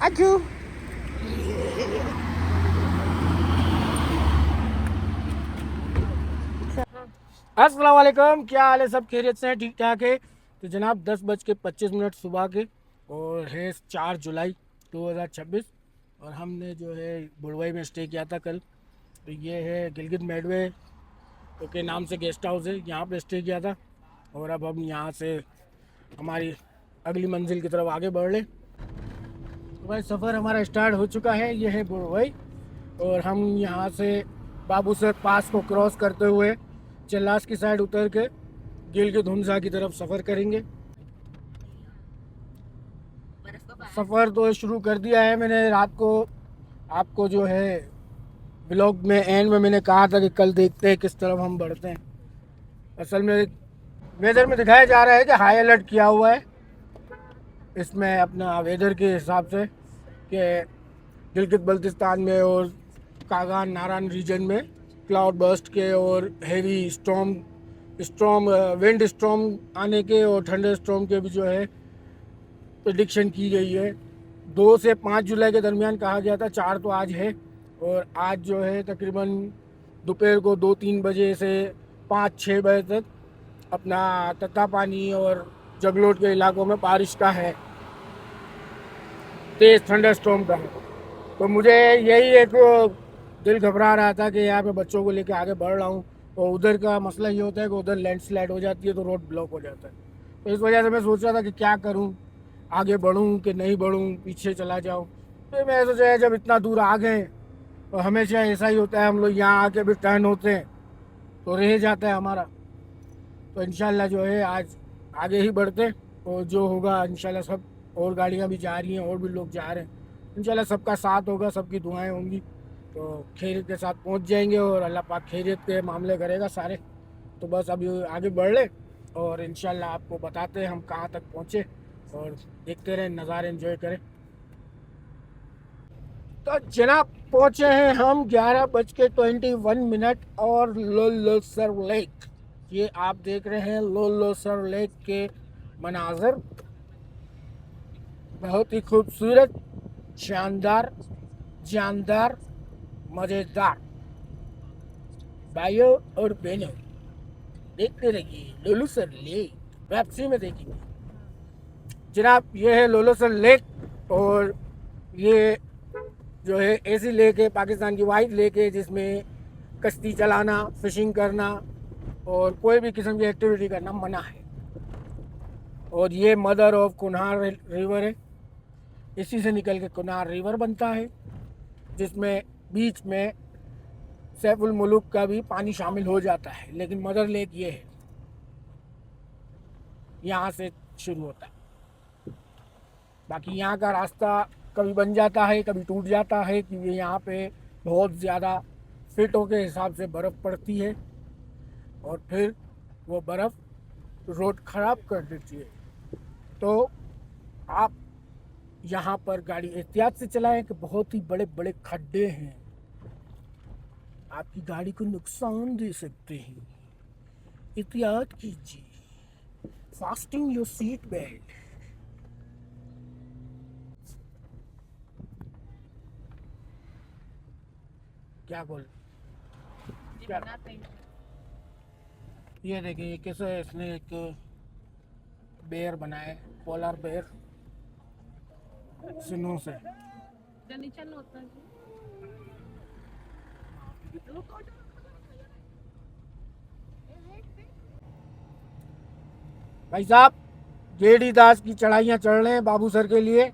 आजू। अस्सलाम वालेकुम, क्या हाल है? सब खैरियत से हैं? ठीक ठाक है। तो जनाब 10:25 सुबह के और है 4 जुलाई 2026 और हमने जो है बुड़वई में स्टे किया था कल। तो ये है गिलगित मेडवे के नाम से गेस्ट हाउस है, यहाँ पे स्टे किया था। और अब हम यहाँ से हमारी अगली मंजिल की तरफ आगे बढ़ रहे। तो भाई सफ़र हमारा स्टार्ट हो चुका है। ये है बुड़वई और हम यहाँ से बाबूसर पास को क्रॉस करते हुए चल्लास की साइड उतर के गिलगित हुंसा की तरफ सफ़र करेंगे। सफ़र तो शुरू कर दिया है मैंने रात को। आपको जो है ब्लॉग में एंड में मैंने कहा था कि कल देखते हैं किस तरफ हम बढ़ते हैं। असल में वेदर में दिखाया जा रहा है कि हाई अलर्ट किया हुआ है इसमें अपना वेदर के हिसाब से कि गिलगित बल्तिस्तान में और कागान नारान रीजन में क्लाउड बर्स्ट के और हेवी स्टॉर्म विंड स्टॉर्म आने के और थंडर स्टॉर्म के भी जो है प्रेडिक्शन की गई है। 2 से 5 जुलाई के दरमियान कहा गया था, 4 तो आज है। और आज जो है तकरीबन दोपहर को 2-3 बजे से 5-6 बजे तक अपना तत्तापानी और जगलोट के इलाकों में बारिश का है, तेज़ थंडर स्टॉर्म का है। तो मुझे यही एक दिल घबरा रहा था कि यहाँ पे बच्चों को लेकर आगे बढ़ रहा हूँ और उधर का मसला ये होता है कि उधर लैंडस्लाइड हो जाती है तो रोड ब्लॉक हो जाता है। तो इस वजह से मैं सोच रहा था कि क्या करूँ, आगे बढ़ूँ कि नहीं बढ़ूँ, पीछे चला जाऊँ। तो मैं सोचा जब इतना दूर आ गए और हमेशा ऐसा ही होता है, हम लोग यहाँ आके भी टर्न होते हैं तो रह जाता है हमारा। तो इंशाल्लाह जो है आज आगे ही बढ़ते और जो होगा इंशाल्लाह सब, और गाड़ियाँ भी जा रही हैं और भी लोग जा रहे हैं, इंशाल्लाह सबका साथ होगा, सबकी दुआएं होंगी तो खैरियत के साथ पहुंच जाएंगे और अल्लाह पाक खैरियत के मामले करेगा सारे। तो बस अभी आगे बढ़ ले और इंशाल्लाह आपको बताते हैं हम कहाँ तक पहुँचे और देखते रहें, नज़ारे एंजॉय करें। तो जनाब पहुँचे हैं हम 11:21 और लोलोसर लेक। ये आप देख रहे हैं लोलोसर लेक के मनाजर, बहुत ही खूबसूरत, शानदार, जानदार, मज़ेदार। भाइयों और बहनों देखते रहिए लोलोसर लेक, वापसी में देखेंगे। जनाब ये है लोलोसर लेक और ये जो है ऐसी लेक है, पाकिस्तान की वाइड लेक है जिसमें कश्ती चलाना, फिशिंग करना और कोई भी किस्म की एक्टिविटी करना मना है। और ये मदर ऑफ कुनहार रिवर है, इसी से निकल के कुनहार रिवर बनता है जिसमें बीच में सैफुल मुलुक का भी पानी शामिल हो जाता है। लेकिन मदर लेक ये है, यहाँ से शुरू होता है। बाकी यहाँ का रास्ता कभी बन जाता है, कभी टूट जाता है क्योंकि यहाँ पे बहुत ज़्यादा फिटों के हिसाब से बर्फ़ पड़ती है और फिर वो बर्फ़ रोड ख़राब कर देती है। तो आप यहाँ पर गाड़ी एहतियात से चलाएं कि बहुत ही बड़े बड़े खड्डे हैं, आपकी गाड़ी को नुकसान दे सकते हैं। एहतियात कीजिए, फास्टिंग योर सीट बेल्ट। क्या बोल क्या? ये देखिए कैसे इसने एक बेयर बनाए, पोलर बेयर सिनों से। भाई साहब जेडी दास की चढ़ाइयाँ चढ़ रहे हैं बाबू सर के लिए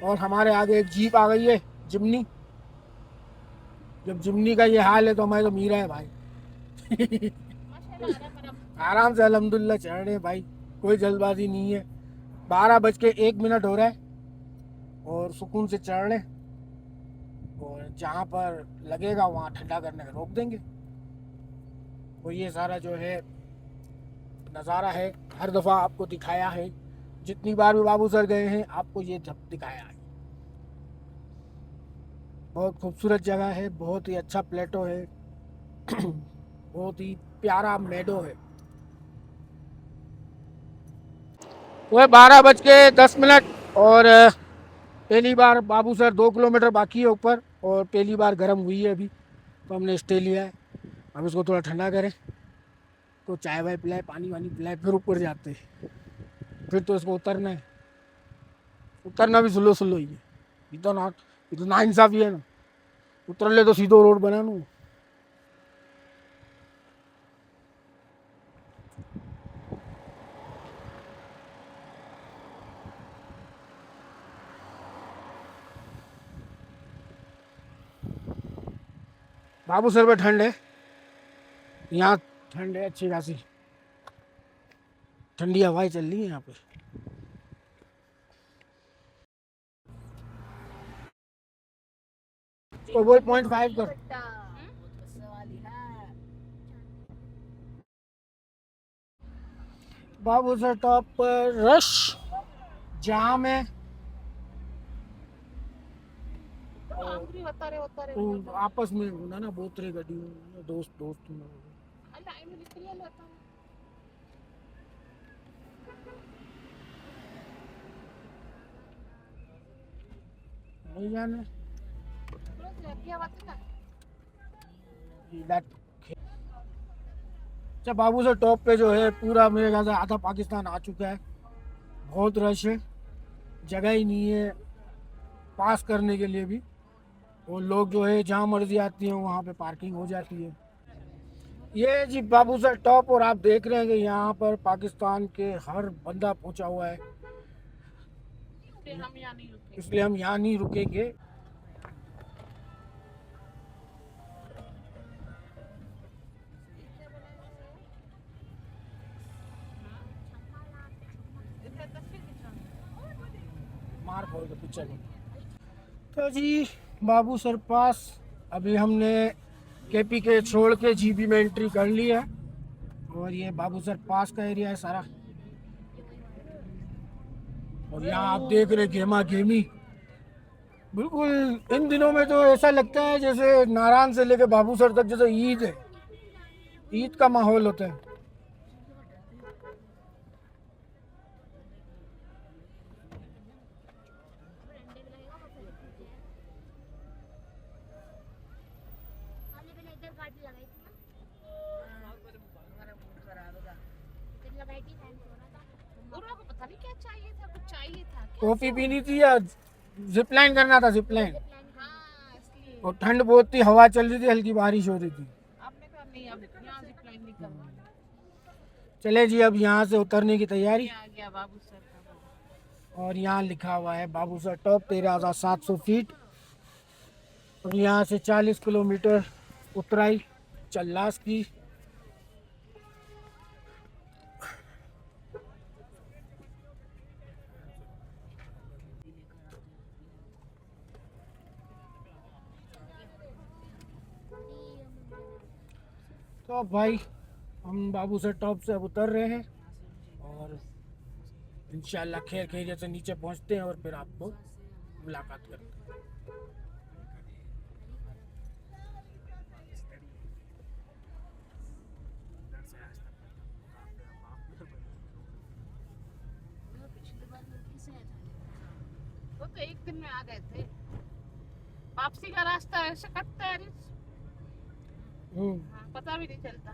और हमारे आगे एक जीप आ गई है, जिमनी। जब जिमनी का ये हाल है तो हमारे तो मीरा है भाई। आराम से अल्हम्दुलिल्लाह चढ़ रहे हैं भाई, कोई जल्दबाजी नहीं है। 12:01 हो रहा है और सुकून से चढ़ रहे हैं और जहाँ पर लगेगा वहाँ ठंडा करने का रोक देंगे। तो ये सारा जो है नज़ारा है, हर दफ़ा आपको दिखाया है, जितनी बार भी बाबू सर गए हैं आपको ये दिखाया है। बहुत खूबसूरत जगह है, बहुत ही अच्छा प्लेटो है, बहुत ही प्यारा मेडो है। वह 12:10 और पहली बार बाबूसर 2 किलोमीटर बाकी है ऊपर, और पहली बार गर्म हुई है अभी, तो हमने स्टे लिया है। अब इसको थोड़ा ठंडा करें तो चाय वाय पिलाए, पानी वानी पिलाए, फिर ऊपर जाते हैं। फिर तो इसको उतरना है, उतरना भी स्लो स्लो ही है। ये तो ना इंसाफी है ना, उतर ले तो सीधो रोड बना लूँ। बाबूसर में ठंड है, यहाँ ठंड है अच्छी खासी, ठंडी हवाएं चल रही है यहाँ पे। तो वो 0.5 कर। बाबूसर टॉप पर रश जाम है, तो आपस में होना ना, बोतरे गड्डी दोस्त दोस्त नहीं जाने। अच्छा, बाबूसर टॉप पे जो है पूरा मेरे ख्याल से आधा पाकिस्तान आ चुका है, बहुत रश है, जगह ही नहीं है पास करने के लिए भी, और लोग जो है जहाँ मर्जी आती हैं वहाँ पे पार्किंग हो जाती है। ये जी बाबूसर टॉप, और आप देख रहे हैं कि यहाँ पर पाकिस्तान के हर बंदा पहुँचा हुआ है, इसलिए हम यहाँ नहीं रुकेंगे। मार फोड़ के पिक्चर में। तो जी बाबूसर पास, अभी हमने केपी के छोड़ के जीबी में एंट्री कर ली है, और ये बाबूसर पास का एरिया है सारा, और यहाँ आप देख रहे गेमा गेमी, बिल्कुल इन दिनों में तो ऐसा लगता है जैसे नारायण से लेके बाबूसर तक जैसे ईद है, ईद का माहौल होता है। कॉफी पीनी थी या जिप लाइन करना था? जिप लाइन, और ठंड बहुत थी, हवा चल रही थी, हल्की बारिश हो रही थी। चले जी, अब यहाँ से उतरने की तैयारी, और यहाँ लिखा हुआ है बाबूसर टॉप 13,700 फीट, और यहाँ से 40 किलोमीटर उतराई चल्लास की। तो भाई हम बाबूसर टॉप से अब उतर रहे हैं, और इंशाल्लाह खैर खैरियत से नीचे पहुंचते हैं, और फिर आपको मुलाकात करते हैं। वो तो एक दिन में आ गए थे, वापसी का रास्ता ऐसे कटता है, पता भी नहीं चलता।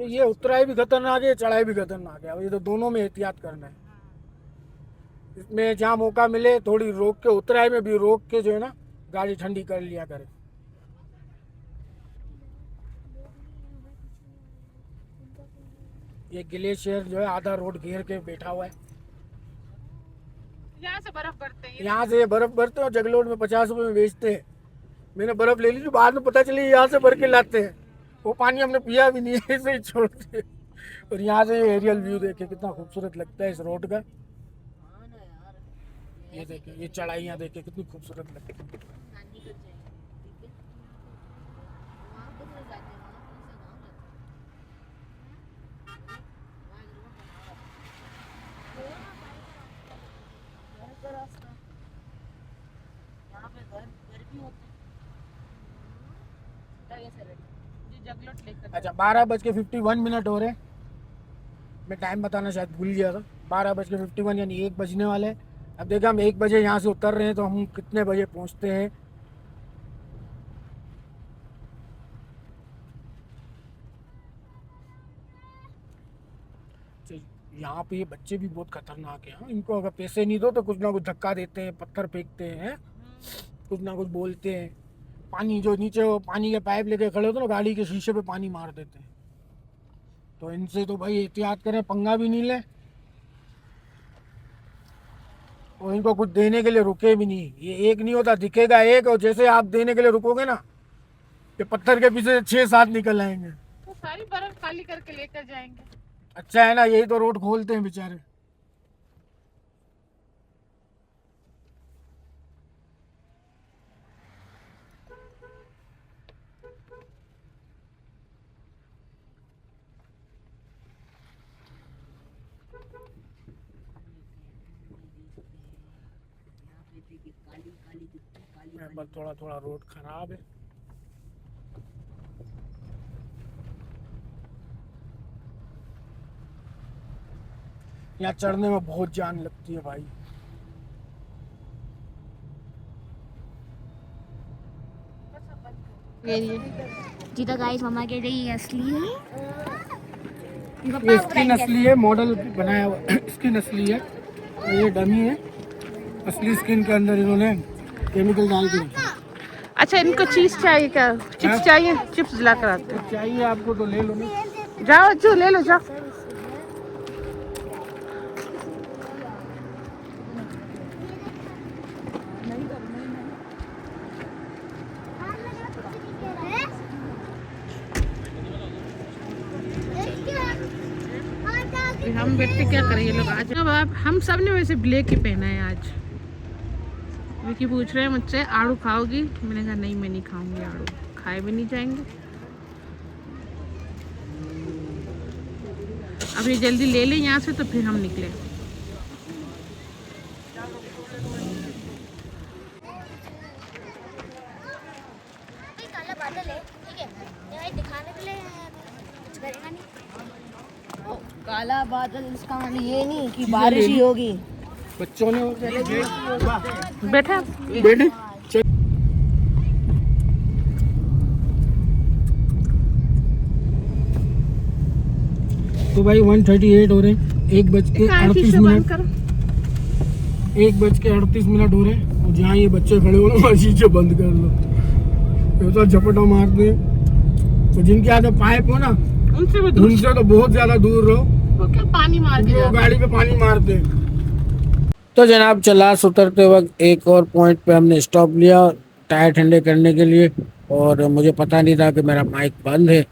ये उतराई भी खतरनाक है, चढ़ाई भी खतरनाक है, अब ये तो दोनों में एहतियात करना है। इसमें जहाँ मौका मिले थोड़ी रोक के, उतराई में भी रोक के जो है ना गाड़ी ठंडी कर लिया करे। ये ग्लेशियर जो है आधा रोड घेर के बैठा हुआ है, यहाँ से बर्फ भरते हैं, यहाँ से बर्फ भरते हैं और जगलोड में 50 रुपए में बेचते हैं। मैंने बर्फ ले ली थी, बाद में पता चली यहाँ से भर के लाते हैं, वो पानी हमने पिया भी नहीं है, ऐसे ही छोड़ दिए। और यहाँ से ये एरियल व्यू देखे कितना खूबसूरत लगता है इस रोड का, ये देखे, ये चढ़ाइयाँ देखे कितनी खूबसूरत लगती है। अच्छा, 12:51 हो रहे हैं, मैं टाइम बताना शायद भूल गया था। 12:51 यानी 1 बजने वाले हैं। अब देखिए हम 1 बजे यहाँ से उतर रहे हैं तो हम कितने बजे पहुँचते हैं। तो यहाँ पे ये बच्चे भी बहुत खतरनाक हैं। इनको अगर पैसे नहीं दो तो कुछ ना कुछ धक्का देते हैं, पत्थर फेंकते हैं, कुछ ना कुछ बोलते हैं। पानी जो नीचे वो पानी के पाइप लेके खड़े होते हैं ना, गाड़ी के शीशे पे पानी मार देते हैं। तो इनसे तो भाई एहतियात करें, पंगा भी नहीं ले और इनको कुछ देने के लिए रुके भी नहीं। ये एक नहीं होता, दिखेगा एक, और जैसे आप देने के लिए रुकोगे ना, ये पत्थर के पीछे 6-7 निकल आएंगे। तो सारी बर्फ खाली करके लेकर जाएंगे। अच्छा है ना, यही तो रोड खोलते हैं बेचारे। पर थोड़ा थोड़ा रोड खराब है। यहाँ चढ़ने में बहुत जान लगती है भाई। जी तो गाइस मम्मा कह रही है असली है। ये स्किन असली है, मॉडल बनाया हुआ स्किन असली है, और ये डमी है। असली स्किन के अंदर इन्होंने केमिकल डाल के रखा है। अच्छा, इनको चीज चाहिए क्या? चिप्स चाहिए? चिप्स दिला कर आते तो चाहिए आपको तो ले लो ना। हैं। जाओ जो ले लो जाओ। हम बैठते क्या करें, ये लोग आज अब हम सब ने वैसे ब्लैक ही पहना है आज। विकी पूछ रहे हैं मुझसे आड़ू खाओगी? मैंने कहा नहीं, मैं नहीं खाऊंगी आड़ू, खाए भी नहीं जाएंगे। अब ये जल्दी ले लें यहाँ से तो फिर हम निकले। काला बादल है, ठीक है, ये दिखाने के लिए कुछ करेगा नहीं। काला बादल इसका मतलब ये नहीं कि बारिश ही होगी। बच्चों ने बैठा बैठे। तो भाई 1:38 हो रहे हैं, 1:38 1:38 हो रहे हैं। और जहाँ ये बच्चे खड़े हो रहे शीशे बंद कर लो, ये तो झपटा मारते हैं। तो जिनके आगे पाइप हो ना, उनसे तो बहुत ज्यादा दूर रहो, वो क्या पानी मार के वो गाड़ी पे पानी मारते हैं। तो जनाब चलास उतरते वक्त एक और पॉइंट पे हमने स्टॉप लिया टायर ठंडे करने के लिए, और मुझे पता नहीं था कि मेरा माइक बंद है,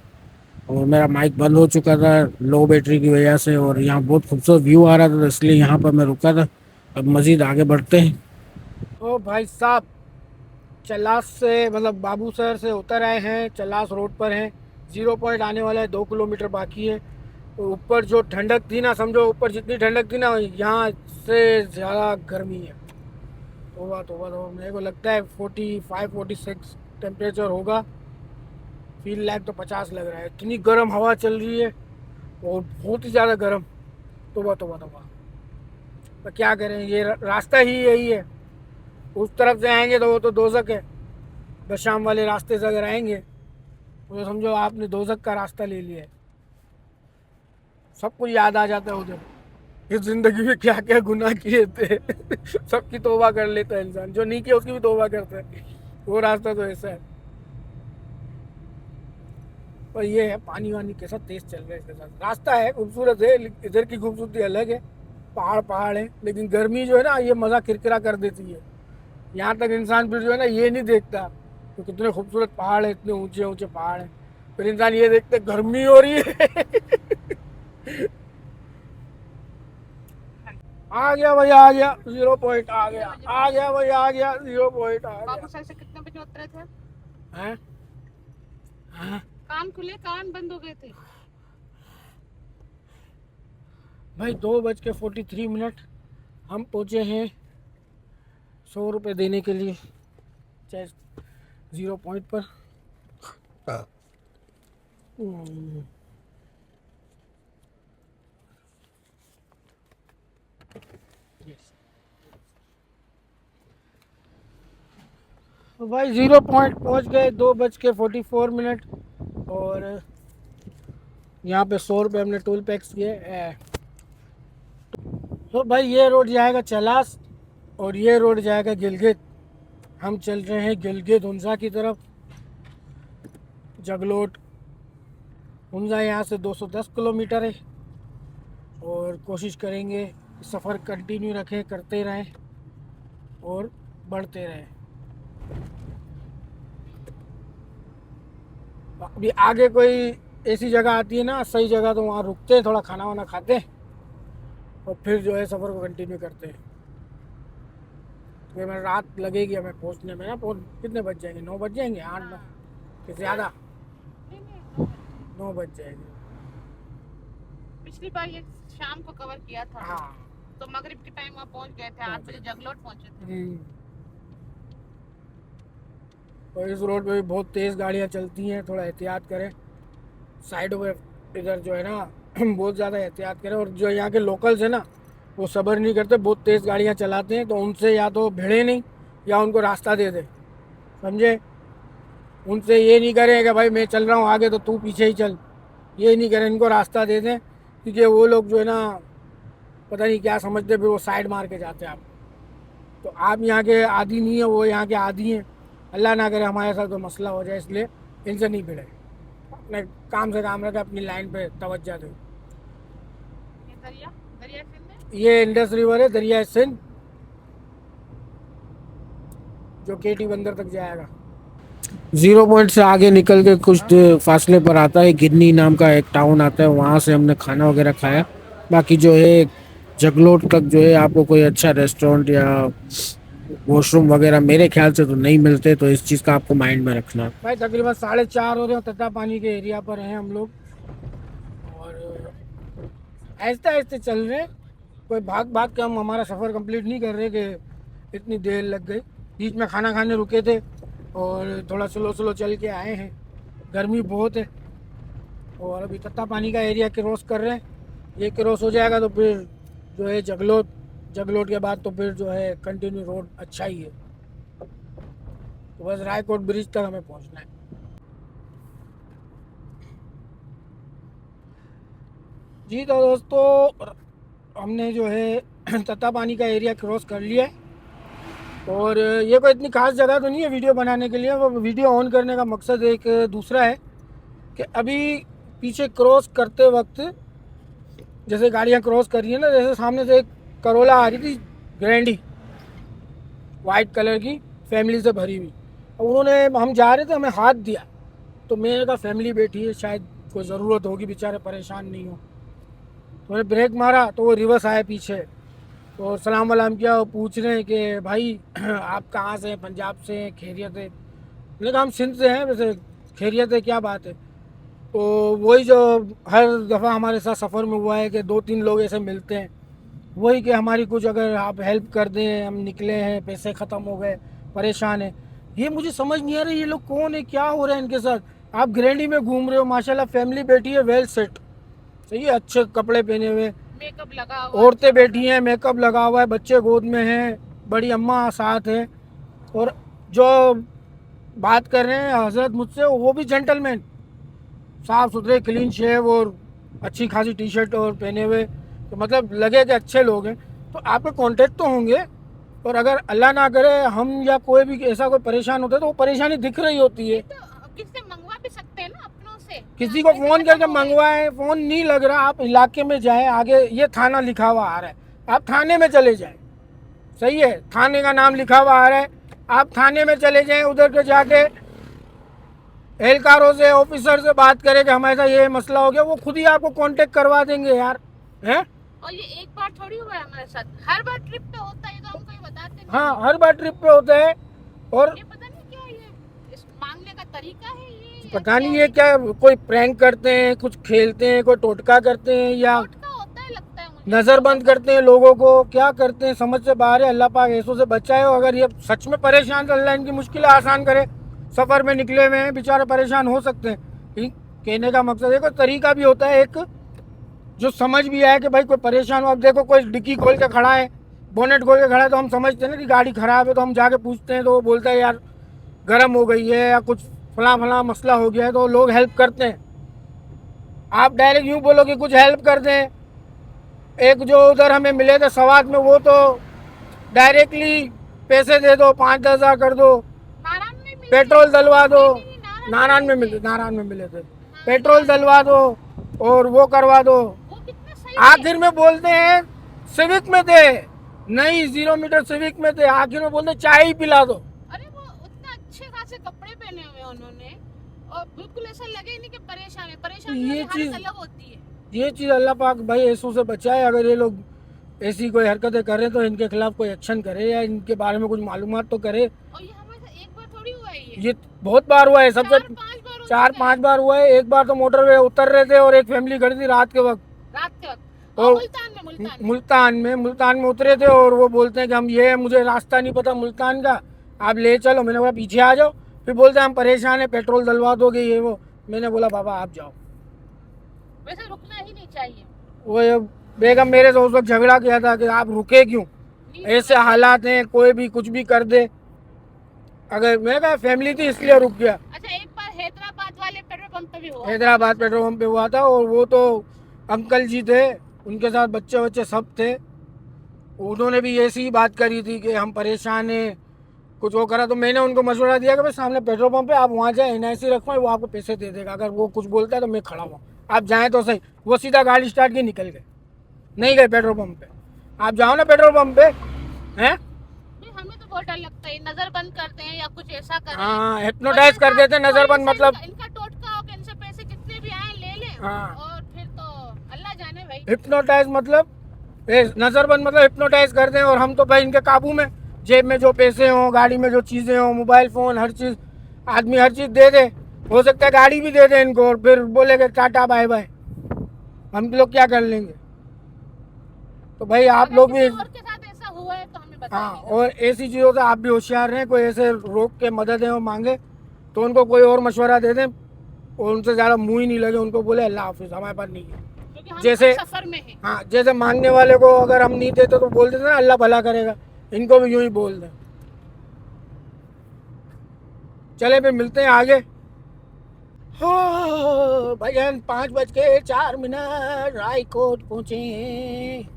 और मेरा माइक बंद हो चुका था लो बैटरी की वजह से। और यहाँ बहुत खूबसूरत व्यू आ रहा था, तो इसलिए यहाँ पर मैं रुका था। अब मज़ीद आगे बढ़ते हैं। ओ भाई साहब, चलास से मतलब बाबू शहर से उतर आए हैं, चलास रोड पर हैं। 0 पॉइंट आने वाला है, 2 किलोमीटर बाकी है। तो ऊपर जो ठंडक थी ना, समझो ऊपर जितनी ठंडक थी ना, यहाँ से ज़्यादा गर्मी है। तोबा तोबा तोबा, मेरे को लगता है 45-46 टेम्परेचर होगा। फील लाइक तो 50 लग रहा है, इतनी गर्म हवा चल रही है और बहुत ही ज़्यादा गर्म। तोबा तोबा तोबा। तो क्या करें, ये रास्ता ही यही है। उस तरफ से आएंगे तो वो तो दोज़ख है, बशाम वाले रास्ते से अगर आएंगे तो समझो आपने दोज़ख का रास्ता ले लिया है। सब कुछ याद आ जाता है उधर, इस ज़िंदगी में क्या क्या गुनाह किए थे सबकी तौबा कर लेता है इंसान, जो नहीं किया उसकी भी तौबा करता है। वो रास्ता तो ऐसा है। पर ये है, पानी वानी कैसा तेज चल रहा है इसके साथ। रास्ता है, खूबसूरत है, इधर की खूबसूरती अलग है। पहाड़ पहाड़ है, लेकिन गर्मी जो है ना, ये मज़ा किरकिरा कर देती है। यहाँ तक इंसान फिर जो है ना, ये नहीं देखता तो कितने खूबसूरत पहाड़ है, इतने ऊंचे ऊंचे पहाड़ हैं। फिर इंसान ये देखते गर्मी हो रही है आ गया भाई, आ गया 0 पॉइंट, आ गया भाई, आ गया 0 पॉइंट, आ गया। बाबू सर से कितने बजे उतरे थे? हैं? हाँ? कान खुले, कान बंद हो गए थे। भाई 2:43 हम पहुँचे हैं 100 रुपये देने के लिए 0 पॉइंट पर। तो भाई 0 पॉइंट पहुँच गए 2:44। और यहाँ पे 100 रुपये हमने टोल टैक्स किए। तो भाई ये रोड जाएगा चलास और ये रोड जाएगा गिलगित। हम चल रहे हैं गिलगित हुंजा की तरफ। जगलोट हुंजा यहाँ से 210 किलोमीटर है और कोशिश करेंगे कि सफ़र कंटिन्यू रखें, करते रहें और बढ़ते रहें। अभी आगे कोई ऐसी जगह आती है ना सही जगह, तो वहाँ रुकते हैं, थोड़ा खाना वाना खाते हैं और फिर जो है सफ़र को कंटिन्यू करते हैं। तो मैं रात लगेगी हमें पहुँचने में ना। कितने बज जाएंगे? 9 बज जाएंगे, 8-9 कि ज़्यादा? 9 बज जाएंगे। पिछली बार ये शाम को कवर किया था। हाँ। तो मगरिब के टाइम वहाँ पहुँच गए थे, 8 बजे जगलोट पहुँचे थे। और इस रोड पे भी बहुत तेज़ गाड़ियाँ चलती हैं, थोड़ा एहतियात करें। साइडों पे इधर जो है ना बहुत ज़्यादा एहतियात करें। और जो यहाँ के लोकल्स हैं ना वो सब्र नहीं करते, बहुत तेज़ गाड़ियाँ चलाते हैं। तो उनसे या तो भिड़े नहीं या उनको रास्ता दे दे, समझे। उनसे ये नहीं करें कि भाई मैं चल रहा हूँ आगे तो तू पीछे ही चल, ये नहीं करें, इनको रास्ता दे दें। क्योंकि वो लोग जो है ना पता नहीं क्या समझते, फिर वो साइड मार के जाते हैं आप। तो आप यहाँ के आदी नहीं है, वो यहाँ के आदी हैं। अल्लाह ना करे हमारे साथ कोई मसला हो जाए, इसलिए इनसे नहीं भिड़े, अपने काम से काम रखे, अपनी लाइन पे तवज्जो दो। दरिया सिंध है? ये इंडस रिवर है, दरिया सिंध, जो केटी बंदर तक जाएगा। 0 पॉइंट से आगे निकल के कुछ फासले पर आता है गिन्नी नाम का एक टाउन आता है, वहाँ से हमने खाना वगैरह खाया। बाकी जो है जगलोट तक जो है आपको कोई अच्छा रेस्टोरेंट या वॉशरूम वगैरह मेरे ख्याल से तो नहीं मिलते, तो इस चीज़ का आपको माइंड में रखना। भाई तकरीबन 4:30 हो रहे हैं, तत्ता पानी के एरिया पर हैं हम लोग और आहिस्ते आहिस्ते चल रहे हैं। कोई भाग भाग के हम हमारा सफ़र कंप्लीट नहीं कर रहे कि इतनी देर लग गई। बीच में खाना खाने रुके थे और थोड़ा स्लो स्लो चल के आए हैं। गर्मी बहुत है और अभी तत्ता पानी का एरिया क्रॉस कर रहे हैं। ये क्रॉस हो जाएगा तो फिर जो है जगलोट के बाद तो फिर जो है कंटिन्यू रोड अच्छा ही है। तो बस रायकोट ब्रिज तक हमें पहुंचना है। जी तो दोस्तों हमने जो है तत्ता पानी का एरिया क्रॉस कर लिया है और ये कोई इतनी खास जगह तो नहीं है वीडियो बनाने के लिए। वो वीडियो ऑन करने का मकसद एक दूसरा है कि अभी पीछे क्रॉस करते वक्त जैसे गाड़ियाँ क्रॉस कर रही है ना, जैसे सामने से एक करोला आ रही थी ग्रैंडी वाइट कलर की, फैमिली से भरी हुई। और उन्होंने, हम जा रहे थे, हमें हाथ दिया तो मैंने कहा फैमिली बैठी है, शायद कोई ज़रूरत होगी, बेचारे परेशान नहीं हो। तो मैंने ब्रेक मारा तो वो रिवर्स आए पीछे तो सलाम वलाम किया। और पूछ रहे हैं कि भाई आप कहाँ से हैं? पंजाब से हैं? खैरियत है? मैंने कहा हम सिंध से हैं। वैसे खैरियत है, क्या बात है? तो वही जो हर दफ़ा हमारे साथ सफ़र में हुआ है कि 2-3 लोग ऐसे मिलते हैं, वही कि हमारी कुछ अगर आप हेल्प कर दें, हम निकले हैं, पैसे ख़त्म हो गए, परेशान है। ये मुझे समझ नहीं आ रहा ये लोग कौन है, क्या हो रहा है इनके साथ। आप ग्रैंडी में घूम रहे हो, माशाल्लाह फैमिली बैठी है वेल सेट, सही है, अच्छे कपड़े पहने हुए, मेकअप लगा हुआ, औरतें बैठी हैं, मेकअप लगा हुआ है, बच्चे गोद में हैं, बड़ी अम्मा साथ है। और जो बात कर रहे हैं हजरत मुझसे, वो भी जेंटलमैन, साफ़ सुथरे, क्लीन शेव और अच्छी खासी टी शर्ट और पहने हुए, तो मतलब लगे कि अच्छे लोग हैं। तो आपके कांटेक्ट तो होंगे और अगर अल्लाह ना करे हम या कोई भी ऐसा कोई परेशान होता है तो वो परेशानी दिख रही होती है। तो किससे मंगवा भी सकते हैं ना अपनों से, किसी को फ़ोन करके मंगवाएं, फ़ोन नहीं लग रहा, आप इलाके में जाएं, आगे ये थाना लिखा हुआ आ रहा है, आप थाने में चले जाएं, सही है, थाने का नाम लिखा हुआ आ रहा है, आप थाने में चले जाएं। उधर के जाके एहलकारों से, ऑफिसर से बात करें कि हमारे साथ ये मसला हो गया, वो खुद ही आपको कांटेक्ट करवा देंगे यार, हैं। और ये एक बार थोड़ी हुआ है हमारे साथ, हर बार ट्रिप पे होता है, तो हमको ये बताते नहीं। हाँ, हर बार ट्रिप पे होता है। और ये पता नहीं क्या ये इस मांगने का तरीका है, ये पता नहीं ये क्या, कोई प्रैंक करते हैं, कुछ खेलते हैं, कोई टोटका करते हैं या टोटका होता है लगता है मुझे। नज़र बंद करते हैं लोगों को, क्या करते हैं समझ से बाहर है। अल्लाह पाक ऐसों से बचाए। और अगर ये सच में परेशान तो अल्लाह इनकी मुश्किलें आसान करे। सफ़र में निकले हुए हैं, बेचारे परेशान हो सकते हैं। कहने का मकसद है कोई तरीका भी होता है एक, जो समझ भी आए कि भाई कोई परेशान हो। अब देखो कोई डिक्की खोल के खड़ा है, बोनेट खोल के खड़ा है, तो हम समझते हैं ना कि गाड़ी खराब है, तो हम जाके पूछते हैं तो वो बोलता है यार गर्म हो गई है या कुछ फला फला मसला हो गया है, तो लोग हेल्प करते हैं। आप डायरेक्ट यूँ बोलो कि कुछ हेल्प कर दें। एक जो उधर हमें मिले थे सवाद में, वो तो डायरेक्टली पैसे दे दो, 5-10 हज़ार कर दो, नारायण में मिलते पेट्रोल डलवा दो। नारायण नारायण में मिले थे, पेट्रोल डलवा दो और वो करवा दो। वो कितने सही आखिर में बोलते हैं सिविक में थे, नहीं 0 मीटर सिविक में थे, आखिर में बोलते चाय ही पिला दो। अरे वो उतना अच्छे खासे कपड़े पहने हुए उन्होंने और बिल्कुल ऐसा लगे ही नहीं कि परेशान है। परेशान ये ये चीज- अलग होती है। ये चीज़ अल्लाह पाक भाई ऐसों से बचाए। अगर ये लोग ऐसी कोई हरकतें करें तो इनके खिलाफ कोई एक्शन करे या इनके बारे में कुछ मालूमात तो करे। और ये हमेशा एक बार थोड़ी हुआ है, ये बहुत बार हुआ है, सबसे 4-5 बार हो 4-5 बार हुआ है। एक बार तो मोटरवे उतर रहे थे और एक फैमिली खड़ी थी रात के वक्त, चुका है। रात के वक्त और मुल्तान में मुल्तान में उतरे थे और वो बोलते हैं कि हम ये मुझे रास्ता नहीं पता मुल्तान का, आप ले चलो। मैंने बोला पीछे आ जाओ, फिर बोलते हैं हम परेशान हैं, पेट्रोल डलवा दोगे ये वो। मैंने बोला बाबा आप जाओ। वैसे रुकना ही नहीं चाहिए। वो ये बेगम मेरे से उस वक्त झगड़ा किया था कि आप रुके क्यों, ऐसे हालात हैं, कोई भी कुछ भी कर दे। अगर मैं कहा फैमिली थी इसलिए रुक गया। अच्छा, एक बार हैदराबाद वाले पेट्रोल पंप पे भी हुआ। हैदराबाद पेट्रोल पंप पे हुआ था और वो तो अंकल जी थे, उनके साथ बच्चे बच्चे सब थे। उन्होंने भी ऐसी ही बात करी थी कि हम परेशान हैं, कुछ वो करा। तो मैंने उनको मशवरा दिया कि भाई सामने पेट्रोल पंप है, आप वहाँ जाए, NIC रखवाएं, वो आपको पैसे दे देगा। अगर वो कुछ बोलता है तो मैं खड़ा हुआ, आप जाएँ तो सही। वो सीधा गाड़ी स्टार्ट की निकल गए, नहीं गए पेट्रोल पंप पे। आप जाओ ना पेट्रोल पंप पे, हैं? हमें तो बहुत डर लगता है, नजर बंद करते हैं या कुछ ऐसा करें। हाँ, हिप्नोटाइज कर देते हैं, नजर बंद मतलब। इनका टोटका हो कि इनसे पैसे कितने भी आए ले लें। हाँ। और फिर तो अल्लाह जाने भाई। हिप्नोटाइज मतलब नजर बंद मतलब हिप्नोटाइज कर दें, और हम तो भाई इनके काबू में। जेब में जो पैसे हों, गाड़ी में जो चीज़ें हों, मोबाइल फ़ोन, हर चीज़, आदमी हर चीज़ दे दे। हो सकता है गाड़ी भी दे दे इनको और फिर बोलेगा टाटा बाय बाय, हम लोग क्या कर लेंगे। तो भाई आप लोग भी, किसी और के साथ ऐसा हुआ है तो हमें बताइए। हाँ, और ऐसी चीज़ों से आप भी होशियार रहें। कोई ऐसे रोक के मदद है और मांगे तो उनको कोई और मशवरा दे दें और उनसे ज़्यादा मुँह ही नहीं लगे, उनको बोले अल्लाह हाफिज़, हमारे पास नहीं है। क्योंकि हम जैसे- सफर में है। हाँ, जैसे मांगने वाले को अगर हम नहीं देते तो बोल देते ना अल्लाह भला करेगा, इनको भी यूं ही बोल दें। चले फिर मिलते हैं आगे। हो भजन 5:04 रायकोट पहुँचे हैं।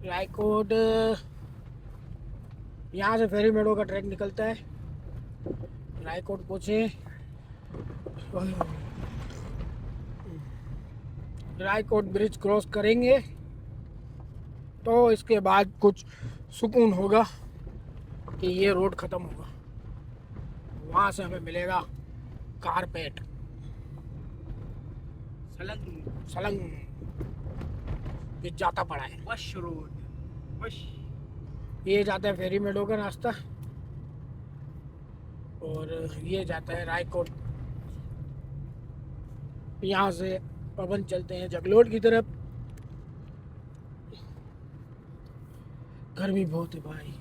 रायकोट यहाँ से फेरी मेडो का ट्रैक निकलता है। रायकोट पहुँचे, रायकोट ब्रिज क्रॉस करेंगे तो इसके बाद कुछ सुकून होगा कि ये रोड ख़त्म होगा। वहाँ से हमें मिलेगा कारपेट सलंग ये जाता पड़ा है। वश रोड वश। ये जाता है फेरी मेडो का रास्ता और ये जाता है रायकोट। यहाँ से अपन चलते हैं जगलोट की तरफ। गर्मी बहुत है भाई,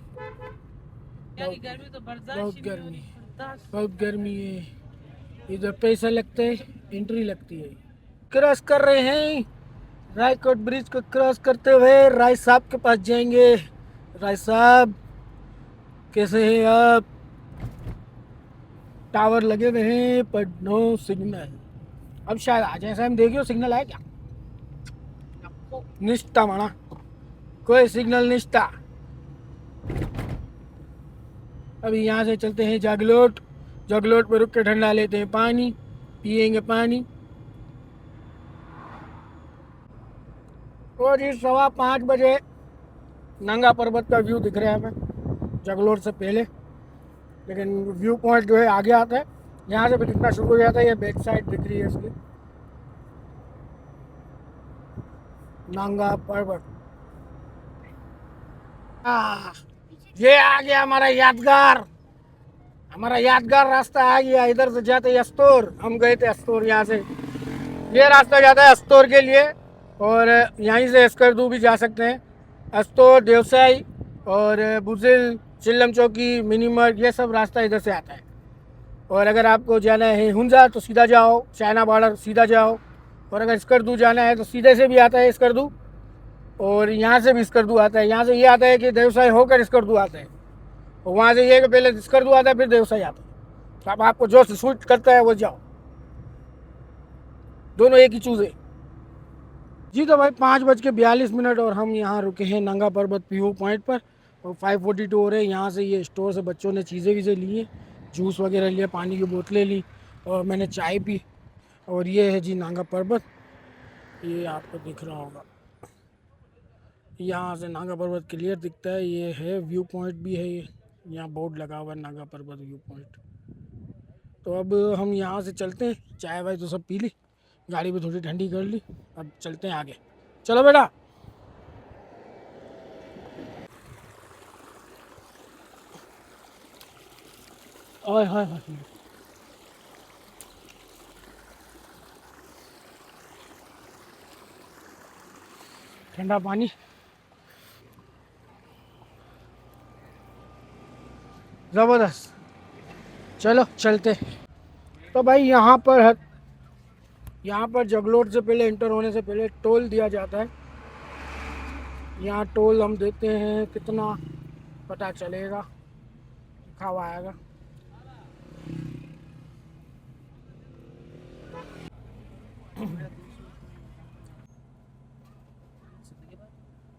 गर्मी तो बर्दाश्त बहुत ही नहीं गर्मी, हो रही, बर्दाश्त। बहुत गर्मी है। इधर पैसा लगता है, एंट्री लगती है। क्रॉस कर रहे हैं रायकोट ब्रिज को। क्रॉस करते हुए राय साहब के पास जाएंगे। राय साहब कैसे हैं आप? टावर लगे हुए हैं पर नो सिग्नल। अब शायद आ जाए। हम देखियो सिग्नल आया क्या? निष्ठा माना कोई सिग्नल निष्ठा। अभी यहाँ से चलते हैं जगलोट। जगलोट पे रुक के ठंडा लेते हैं पानी, पिएंगे पानी। और ये 5:15 बजे नंगा पर्वत का व्यू दिख रहा है हमें जगलोट से पहले, लेकिन व्यू पॉइंट जो है आगे आता है। यहाँ से भी दिखना शुरू हो जाता है। ये बैक साइड दिख रही है इसकी, नंगा पर्वत। ये आ गया हमारा यादगार रास्ता आ गया। इधर से जाते हैं अस्तोर। हम गए थे अस्तोर, यहाँ से ये रास्ता जाता है अस्तोर के लिए और यहीं से स्कर्दू भी जा सकते हैं। अस्तोर, देवसाई और बुजिल, चिल्लम चौकी, मिनीमर्ग, ये सब रास्ता इधर से आता है। और अगर आपको जाना है हुंजा तो सीधा जाओ, चाइना बॉर्डर सीधा जाओ और अगर स्कर्दू जाना है तो सीधे से भी आता है स्कर्दू, और यहाँ से भी स्कर्दू आता है। यहाँ से ये आता है कि देवसाई होकर स्कर्दू आता है, और वहाँ से ये कि पहले स्कर्दू आता है फिर देवसाई आता है। तो अब आपको जो सूट करता है वो जाओ, दोनों एक ही चूज़ है जी। तो भाई 5:42 और हम यहाँ रुके हैं नंगा पर्वत पीओ पॉइंट पर, और 5:42 हो रहे हैं। यहाँ से ये स्टोर से बच्चों ने चीज़ें वीज़ें ली हैं, जूस वगैरह लिया, पानी की बोतलें ली, और मैंने चाय पी। और ये है जी नांगा पर्वत, ये आपको दिख रहा होगा, यहाँ से नांगा पर्वत क्लियर दिखता है। ये है व्यू पॉइंट भी है, ये यहाँ बोर्ड लगा हुआ है नांगा पर्वत व्यू पॉइंट। तो अब हम यहाँ से चलते हैं, चाय वाय तो सब पी ली, गाड़ी भी थोड़ी ठंडी कर ली, अब चलते हैं आगे। चलो बेटा। ओए हाय हाय, ठंडा पानी, ज़बरदस्त। चलो चलते। तो भाई यहाँ पर जगलोट से पहले, एंटर होने से पहले टोल दिया जाता है। यहाँ टोल हम देते हैं, कितना पता चलेगा, लिखा हुआ आएगा।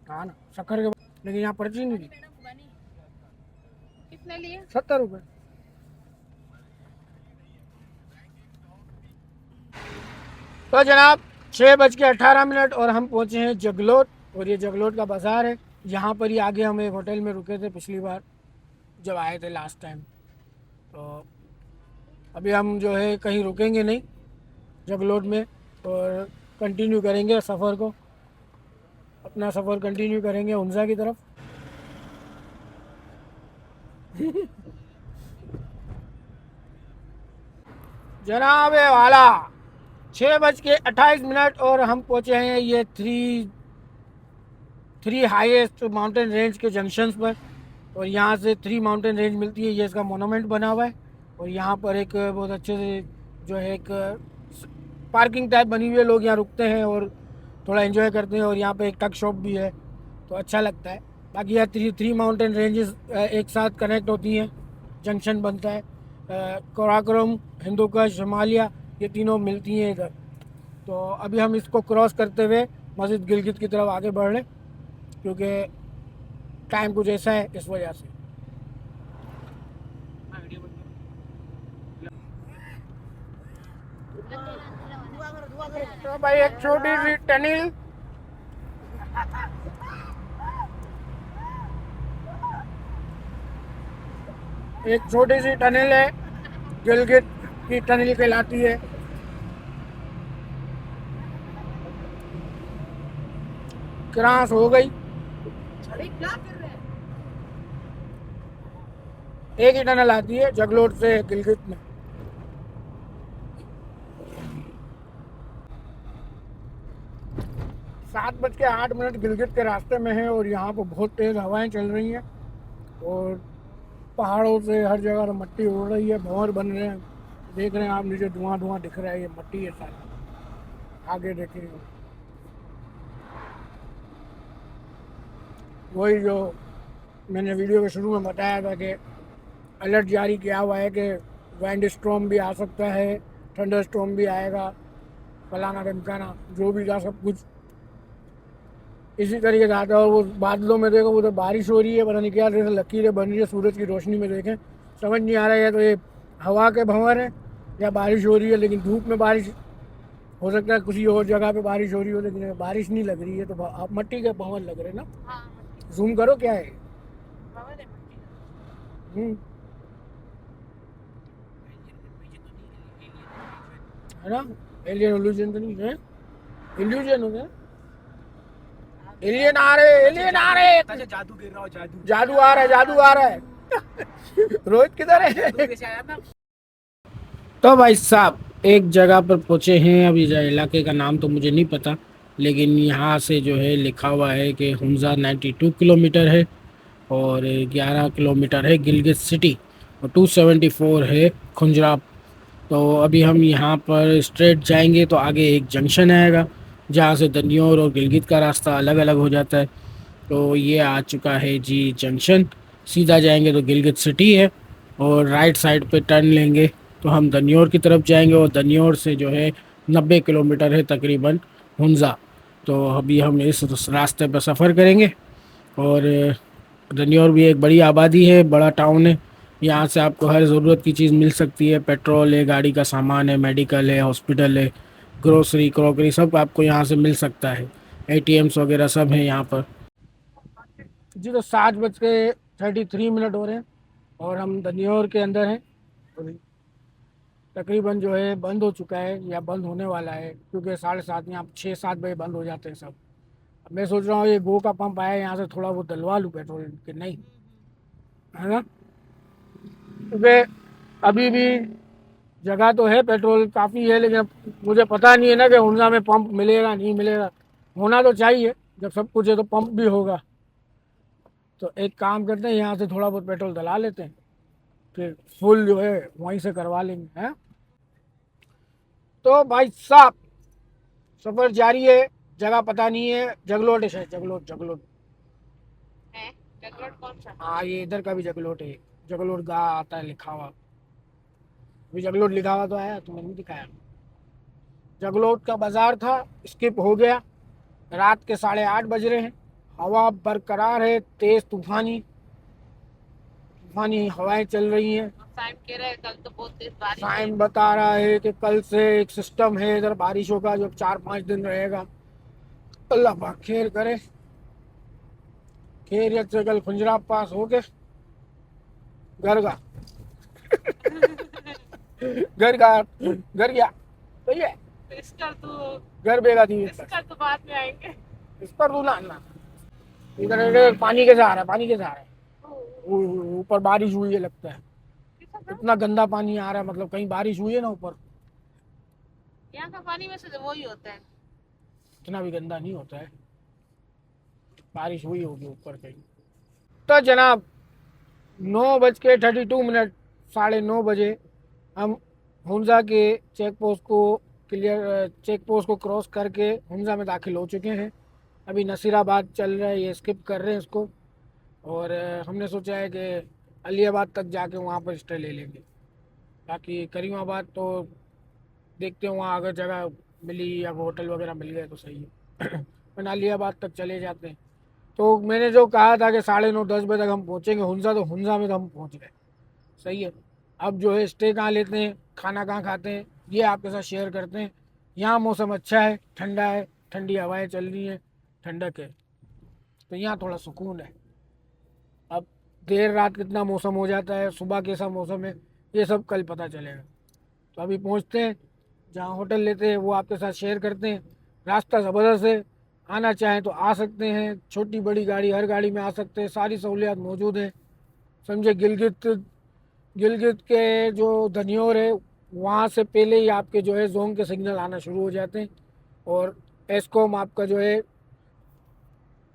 हाँ ना, शक्कर के बाद, लेकिन यहाँ पर्ची नहीं दी। कितने लिए? 70 रुपये। तो जनाब 6:18 और हम पहुँचे हैं जगलोट, और ये जगलोट का बाज़ार है। यहाँ पर ही आगे हम एक होटल में रुके थे पिछली बार जब आए थे लास्ट टाइम। तो अभी हम जो है कहीं रुकेंगे नहीं जगलोट में, और कंटिन्यू करेंगे सफ़र को, अपना सफ़र कंटिन्यू करेंगे हुंजा की तरफ। जनाब वाला 6:28 और हम पहुँचे हैं ये थ्री हाईएस्ट माउंटेन रेंज के जंक्शंस पर, और यहाँ से 3 माउंटेन रेंज मिलती है। ये इसका मोनूमेंट बना हुआ है, और यहाँ पर एक बहुत अच्छे से जो है एक पार्किंग टाइप बनी हुई है, लोग यहाँ रुकते हैं और थोड़ा एंजॉय करते हैं, और यहाँ पे एक टक शॉप भी है, तो अच्छा लगता है। बाकी यहाँ 3 माउंटेन रेंजेस एक साथ कनेक्ट होती हैं, जंक्शन बनता है। काराकोरम, हिंदुकुश, हिमालय, ये तीनों मिलती हैं इधर। तो अभी हम इसको क्रॉस करते हुए मस्जिद गिलगित की तरफ आगे बढ़ रहे, क्योंकि टाइम कुछ ऐसा है इस वजह से। तो भाई एक छोटी सी टनल, है, गिलगित की टनल कहलाती है। क्रॉस हो गई, एक ही टनल आती है जगलोट से गिलगित में। सात 7:08 गिलगित के रास्ते में है, और यहाँ पर बहुत तेज़ हवाएं चल रही हैं, और पहाड़ों से हर जगह मिट्टी उड़ रही है, भंवर बन रहे हैं। देख रहे हैं आप नीचे धुआं दिख रहा है, ये मिट्टी है सारी। आगे देखेंगे वही जो मैंने वीडियो के शुरू में बताया था कि अलर्ट जारी किया हुआ है कि वाइंड स्टॉर्म भी आ सकता है, थंडर स्टॉर्म भी आएगा, फलाना ढमकाना जो भी था सब कुछ इसी तरीके से आता है। और वो बादलों में देखो उधर बारिश हो रही है, पता नहीं क्या जैसे लकीरें बन रही है सूरज की रोशनी में, देखें समझ नहीं आ रहा है तो ये हवा के भंवर है या बारिश हो रही है। लेकिन धूप में बारिश हो सकता है, किसी और जगह पे बारिश हो रही हो, लेकिन बारिश नहीं लग रही है, तो आप मिट्टी के भंवर लग रहे हैं ना। जूम करो क्या है। है ना, एलियन इल्यूजन तो नहीं है, इल्यूजन हो गया। एलियन आ रहे, जादू गिर रहा हो, जादू आ रहा है। रोहित किधर है? तो भाई साहब एक जगह पर पहुँचे हैं, अभी इलाके का नाम तो मुझे नहीं पता, लेकिन यहाँ से जो है लिखा हुआ है कि हुंजा 92 किलोमीटर है, और 11 किलोमीटर है गिलगित सिटी, और 274 है खुंजराब तो अभी हम यहाँ पर स्ट्रेट जाएंगे तो आगे एक जंक्शन आएगा जहाँ से दन्योर और गिलगित का रास्ता अलग अलग हो जाता है। तो ये आ चुका है जी जंक्शन। सीधा जाएंगे तो गिलगित सिटी है और राइट साइड पे टर्न लेंगे तो हम दन्योर की तरफ जाएंगे और दन्योर से जो है 90 किलोमीटर है तकरीबन हुंज़ा। तो अभी हम इस रास्ते पर सफ़र करेंगे और दन्योर भी एक बड़ी आबादी है, बड़ा टाउन है। यहाँ से आपको हर ज़रूरत की चीज़ मिल सकती है, पेट्रोल है, गाड़ी का सामान है, मेडिकल है, हॉस्पिटल है, ग्रोसरी क्रॉकरी सब आपको यहाँ से मिल सकता है। एटीएम्स वगैरह सब हैं यहाँ पर। जी तो 7:33 हो रहे हैं और हम दन्योर के अंदर हैं। और तकरीबन जो है बंद हो चुका है या बंद होने वाला है क्योंकि 7:30 यहाँ 6-7 बजे बंद हो जाते हैं सब। अब मैं सोच रहा हूँ ये गो का पंप आया है यहाँ से थोड़ा बहुत डलवा लूँ पेट्रोल कि नहीं, है ना, क्योंकि अभी भी जगह तो है, पेट्रोल काफ़ी है, लेकिन मुझे पता नहीं है ना कि हुंडा में पंप मिलेगा नहीं मिलेगा। होना तो चाहिए, जब सब कुछ है तो पंप भी होगा। तो एक काम करते हैं यहाँ से थोड़ा बहुत पेट्रोल डला लेते हैं, फिर फुल जो है वहीं से करवा लेंगे, हैं। तो भाई साहब सफ़र जारी है। जगह पता नहीं है, जगलोट है शायद, जगलोट जगलोट। है चॉकलेट कौन सा? हाँ ये इधर का भी जगलोट है, जगलोट गा आता है लिखा हुआ। अभी जगलोट लिखा हुआ तो आया, तुम्हें नहीं दिखाया। जगलोट का बाजार था, स्किप हो गया। रात के 8:30 बज रहे हैं। हवा बरकरार है, तेज तूफानी तूफानी हवाएं चल रही हैं। साइम कह रहे हैं कल तो बहुत तेज बारिश है। साइम बता रहा है कि कल से एक सिस्टम है इधर बारिशों का जो 4-5 दिन रहेगा। अल्लाह पाक खैर करे, खैरियत से कल खुंजरा पास हो के घर का घर गया। सही है, इसका तो घर बेगा थी इसका तो बाद में आएंगे। इस पर तू ना ना। इधर पानी कैसे आ रहा है, पानी कैसे आ रहा है, ऊपर बारिश हुई है लगता है। इतना गंदा पानी आ रहा है, मतलब कहीं बारिश हुई है ना ऊपर। यहाँ का पानी वैसे तो वही होता है। इतना भी गंदा नहीं होता है, बारिश हुई होगी ऊपर कहीं। तो जनाब 9:32, 9:30 हम हुंजा के चेक पोस्ट को क्रॉस करके हुंजा में दाखिल हो चुके हैं। अभी नसीराबाद चल रहा है, ये स्किप कर रहे हैं इसको। और हमने सोचा है कि अलीबाद तक जाके वहाँ पर स्टे ले लेंगे। बाकी करीमाबाद तो देखते हैं, वहाँ अगर जगह मिली या होटल वगैरह मिल गए तो सही है वरना अलीबाद तक चले जाते हैं। तो मैंने जो कहा था कि 9:30-10 बजे तक हम पहुँचेंगे हुंजा, तो हुंजा में तो हम पहुँच गए। सही है। अब जो है स्टे कहाँ लेते हैं, खाना कहाँ खाते हैं, ये आपके साथ शेयर करते हैं। यहाँ मौसम अच्छा है, ठंडा है, ठंडी हवाएं चल रही हैं, ठंडक है, तो यहाँ थोड़ा सुकून है। अब देर रात कितना मौसम हो जाता है, सुबह कैसा मौसम है, ये सब कल पता चलेगा। तो अभी पहुँचते हैं, जहाँ होटल लेते हैं वो आपके साथ शेयर करते हैं। रास्ता ज़बरदस्त है, आना चाहें तो आ सकते हैं, छोटी बड़ी गाड़ी हर गाड़ी में आ सकते हैं, सारी सहूलियात मौजूद हैं। समझे गिलगित गिलगित के जो धन्योर है वहाँ से पहले ही आपके जो है जोंग के सिग्नल आना शुरू हो जाते हैं और एस्कॉम आपका जो है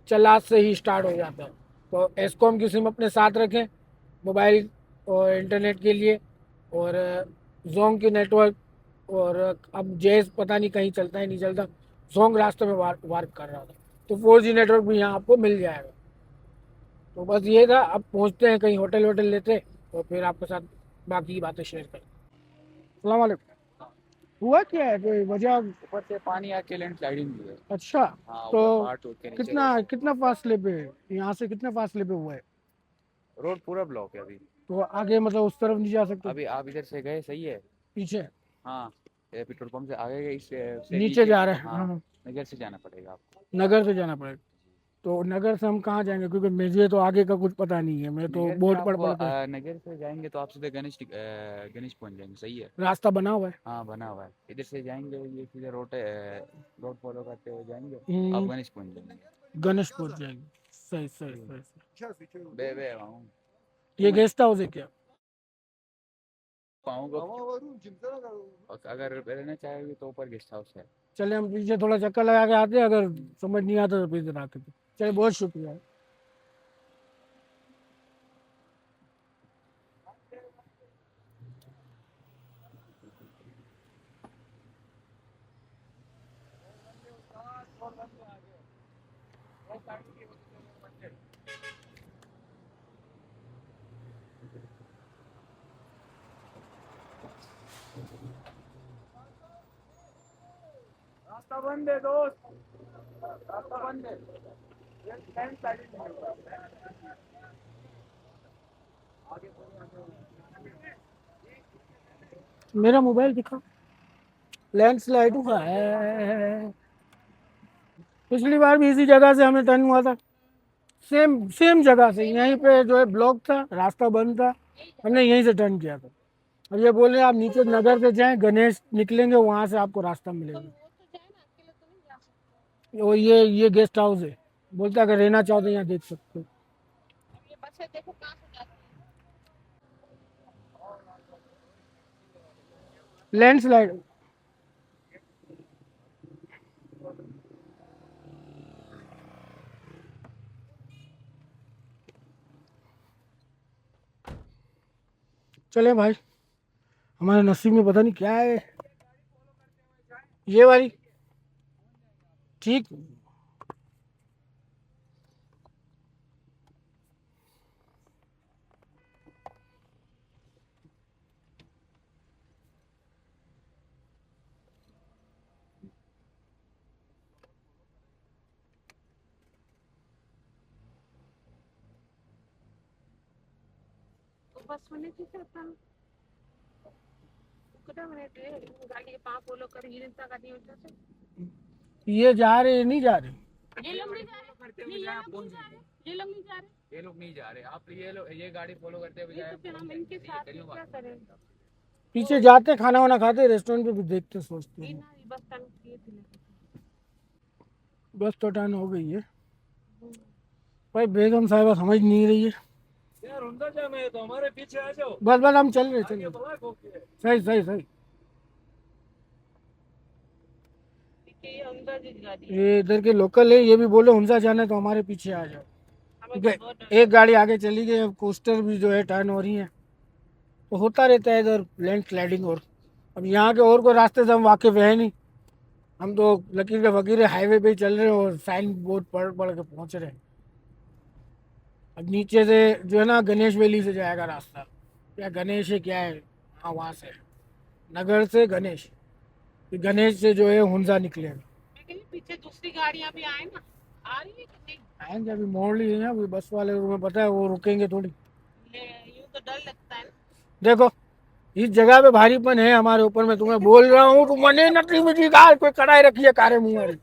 चलास से ही स्टार्ट हो जाता है। तो एस्कॉम की सिम अपने साथ रखें मोबाइल और इंटरनेट के लिए। और जोंग की नेटवर्क, और अब जेस पता नहीं कहीं चलता है नहीं चलता, जोंग रास्ते में वर्क कर रहा था, तो 4G नेटवर्क भी यहाँ आपको मिल जाएगा। तो बस ये था, अब पहुँचते हैं कहीं होटल वोटल लेते और फिर आपके साथ बाकी की बातें शेयर करें। सलाम वालेकुम। हुआ क्या है, कोई वजह? ऊपर से पानी आके लैंडस्लाइडिंग हुई है। अच्छा, हाँ, तो ऊपर पहाड़ टूट के नीचे कितना कितना फासले पे है? यहाँ से कितने फासले पे हुआ है? रोड पूरा ब्लॉक है अभी। तो आगे मतलब उस तरफ नहीं जा सकते? अभी आप इधर से गए सही है। पीछे हाँ, ये पेट्रोल पंप से आगे गए, इससे नीचे जा रहे हैं। हाँ, हाँ, नगर से जाना पड़ेगा आपको। नगर से जाना पड़ेगा। तो नगर से हम कहाँ जाएंगे, क्योंकि मुझे तो आगे का कुछ पता नहीं है, मैं तो नगर से बोर्ड आप पढ़ के। नगर से जाएंगे तो आप सीधे गणेश पहुंच जाएंगे। सही है। रास्ता बना हुआ है। हाँ, बना हुआ है। इधर से जाएंगे, ये सीधे रोड फॉलो करते हुए जाएंगे, आप गणेश पहुंच जाएंगे। गणेश पहुंच जाएंगे। सही सही सही सही। बे बे वहाँ ये गेस्ट हाउस है क्या? पाऊंगा। अगर रहना चाहेगी तो ऊपर गेस्ट हाउस है। चले हम पीछे थोड़ा चक्कर लगा के आते हैं, अगर समझ नहीं आता तो फिर इधर आते थे। चलिए बहुत शुक्रिया। रास्ता बंद है दोस्त, रास्ता बंद है। ये लैंडस्लाइडिंग नहीं होगा। मेरा मोबाइल दिखा, लैंडस्लाइड हुआ है। पिछली बार भी इसी जगह से हमें टर्न हुआ था, सेम सेम जगह से। यहीं पे जो है ब्लॉक था, रास्ता बंद था, हमने यहीं से टर्न किया था। अब ये बोल रहे हैं आप नीचे नगर से जाएं, गणेश निकलेंगे वहां से आपको रास्ता मिलेगा। वो ये गेस्ट हाउस है, बोलता अगर रहना चाहो तो यहाँ देख सकते हो। लैंडस्लाइड। चले भाई, हमारे नसीब में पता नहीं क्या है। ये वाली ठीक। बस मैंने किसे अपन कुछ मिनट रे गाड़ी पा फॉलो कर ये इंता गाड़ी होता से ये जा रहे नहीं जा रहे, ये लोग नहीं जा रहे, ये लोग नहीं जा रहे, ये लोग नहीं जा रहे, ये लोग नहीं जा रहे। आप ये गाड़ी फॉलो करते हुए ये तो फिर हम इनके साथ में क्या करें? पीछे जाते खाना वाना खाते रेस्टोरेंट पे भी देखते सोचते ये हैं। ना बस टर्न किए थे बस तो टर्न हो गई है भाई। बेगम साहिबा समझ नहीं रही है। यार हुंडा जाम है तो हमारे पीछे आ जाओ। बस हम चल रहे चल आगे रहे। ब्लॉक हो गया है। सही सही सही। कि ये अंदर की गाड़ी है। ये इधर के लोकल है, ये भी बोले हुंजा जाना है तो हमारे पीछे आ जाओ। हमें ठीक तो है, बहुत डर एक गाड़ी आगे चली गई, अब कोस्टर भी जो है टर्न हो रही है, तो होता रहता है इधर लैंड स्लाइडिंग। और अब यहाँ के और कोई रास्ते से हम वाकिफ है नहीं, हम तो लकीर के फकीर हाईवे पे ही चल रहे हैं और साइन बोर्ड पढ़ पढ़ के पहुँच रहे हैं। अब नीचे से जो है ना गणेश वैली से जाएगा रास्ता, क्या गणेश है क्या है, हाँ वहाँ से नगर से गणेश, फिर गणेश से जो है हुंजा निकलेगा। मैं कहीं पीछे दूसरी गाड़ियां भी आए ना, आ रही है कि नहीं? आएंगे, अभी मोड़ लिए हैं, अभी बस वाले को पता है वो रुकेंगे थोड़ी। यूं तो डर लगता है ना। देखो इस जगह पे भारीपन है हमारे ऊपर, मैं तुम्हें बोल रहा हूँ तुम मने नकली मिट्टी गाल कोई कढ़ाई रखी है कारे मुंह वाली।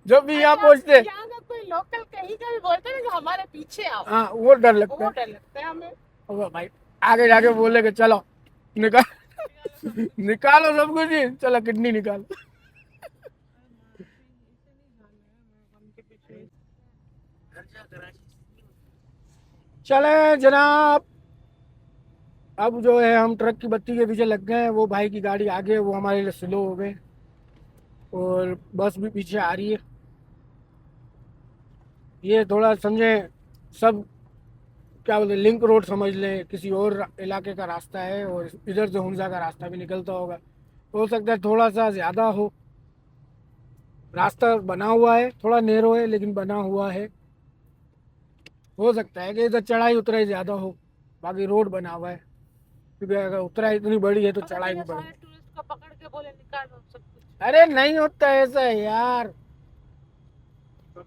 जब भी यहाँ पहुँचते यहाँ का कोई लोकल कहीं का भी बोलते हैं ना कि हमारे पीछे आओ, हाँ वो डर लगता वो है। डर लगता है हमें। ओ भाई आगे जाके बोले कि चलो निकाल निकालो सब कुछ ही, चलो किडनी निकालो। चले जनाब, अब जो है हम ट्रक की बत्ती के पीछे लग गए हैं। वो भाई की गाड़ी आगे है, वो हमारे लिए स्लो हो गए और बस भी पीछे आ रही है। ये थोड़ा समझे सब, क्या बोलते लिंक रोड समझ लें, किसी और इलाके का रास्ता है और इधर से हुंजा का रास्ता भी निकलता होगा। हो सकता है थोड़ा सा ज़्यादा हो, रास्ता बना हुआ है, थोड़ा नैरो है लेकिन बना हुआ है। हो सकता है कि इधर चढ़ाई उतराई ज़्यादा हो, बाकी रोड बना हुआ है, क्योंकि अगर उतराई इतनी बड़ी है तो चढ़ाई भी बड़ी। टूरिस्ट को पकड़ के बोले निकालो सब कुछ। अरे नहीं होता ऐसा है यार,